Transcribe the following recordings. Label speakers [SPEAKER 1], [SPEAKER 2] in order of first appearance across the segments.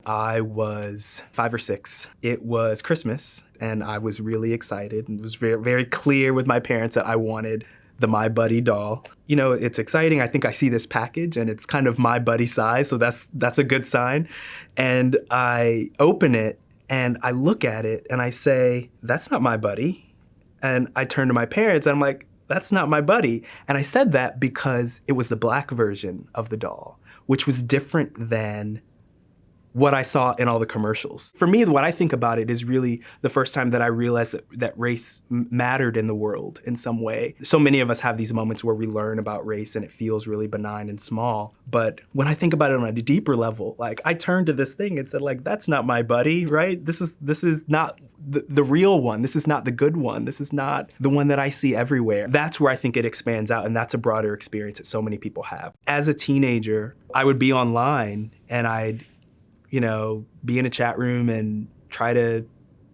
[SPEAKER 1] I was 5 or 6. It was Christmas, and I was really excited. It was very, very clear with my parents that I wanted the My Buddy doll. You know, it's exciting. I think I see this package, and it's kind of My Buddy size, so that's a good sign. And I open it, and I look at it, and I say, "That's not My Buddy." And I turn to my parents, and I'm like, "That's not My Buddy." And I said that because it was the black version of the doll, which was different than what I saw in all the commercials. For me, what I think about it is really the first time that I realized that race mattered in the world in some way. So many of us have these moments where we learn about race and it feels really benign and small. But when I think about it on a deeper level, like I turned to this thing and said, like, that's not My Buddy, right? This is not the real one. This is not the good one. This is not the one that I see everywhere. That's where I think it expands out, and that's a broader experience that so many people have. As a teenager, I would be online and I'd be in a chat room and try to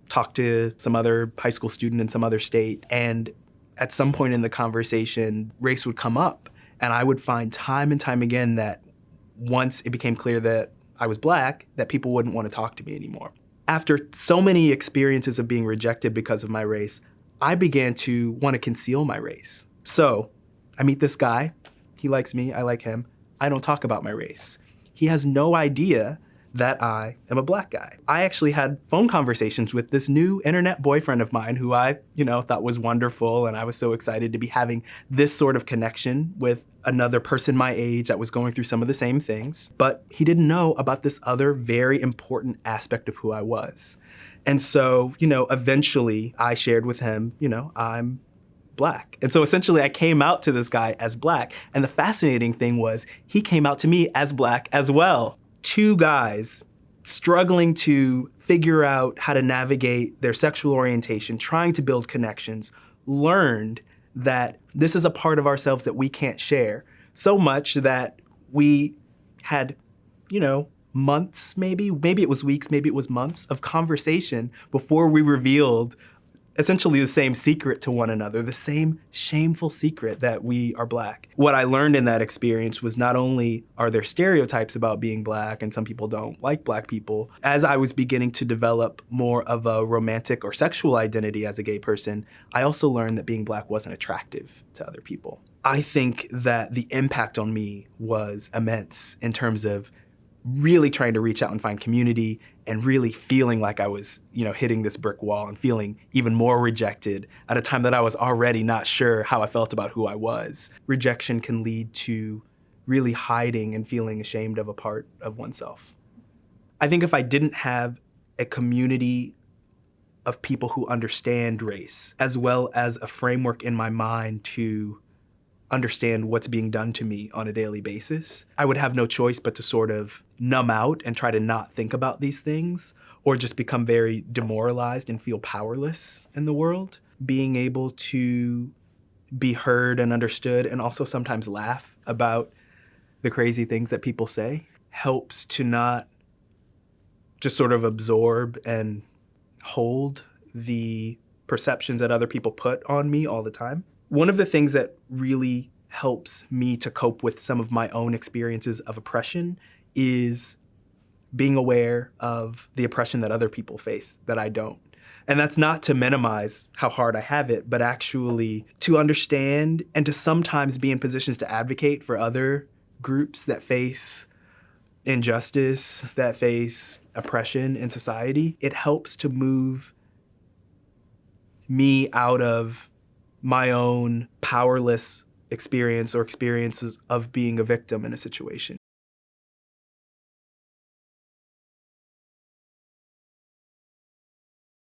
[SPEAKER 1] talk to some other high school student in some other state. And at some point in the conversation, race would come up. And I would find time and time again that once it became clear that I was black, that people wouldn't want to talk to me anymore. After so many experiences of being rejected because of my race, I began to want to conceal my race. So I meet this guy. He likes me. I like him. I don't talk about my race. He has no idea that I am a black guy. I actually had phone conversations with this new internet boyfriend of mine who I, thought was wonderful, and I was so excited to be having this sort of connection with another person my age that was going through some of the same things. But he didn't know about this other very important aspect of who I was. And so, eventually I shared with him, I'm black. And so essentially I came out to this guy as black. And the fascinating thing was he came out to me as black as well. Two guys struggling to figure out how to navigate their sexual orientation, trying to build connections, learned that this is a part of ourselves that we can't share. So much that we had, months maybe it was weeks, maybe it was months of conversation before we revealed essentially the same secret to one another, the same shameful secret that we are black. What I learned in that experience was not only are there stereotypes about being black and some people don't like black people, as I was beginning to develop more of a romantic or sexual identity as a gay person, I also learned that being black wasn't attractive to other people. I think that the impact on me was immense in terms of really trying to reach out and find community and really feeling like I was, hitting this brick wall and feeling even more rejected at a time that I was already not sure how I felt about who I was. Rejection can lead to really hiding and feeling ashamed of a part of oneself. I think if I didn't have a community of people who understand race, as well as a framework in my mind to understand what's being done to me on a daily basis, I would have no choice but to sort of numb out and try to not think about these things, or just become very demoralized and feel powerless in the world. Being able to be heard and understood, and also sometimes laugh about the crazy things that people say, helps to not just sort of absorb and hold the perceptions that other people put on me all the time. One of the things that really helps me to cope with some of my own experiences of oppression is being aware of the oppression that other people face that I don't. And that's not to minimize how hard I have it, but actually to understand and to sometimes be in positions to advocate for other groups that face injustice, that face oppression in society. It helps to move me out of my own powerless experience or experiences of being a victim in a situation.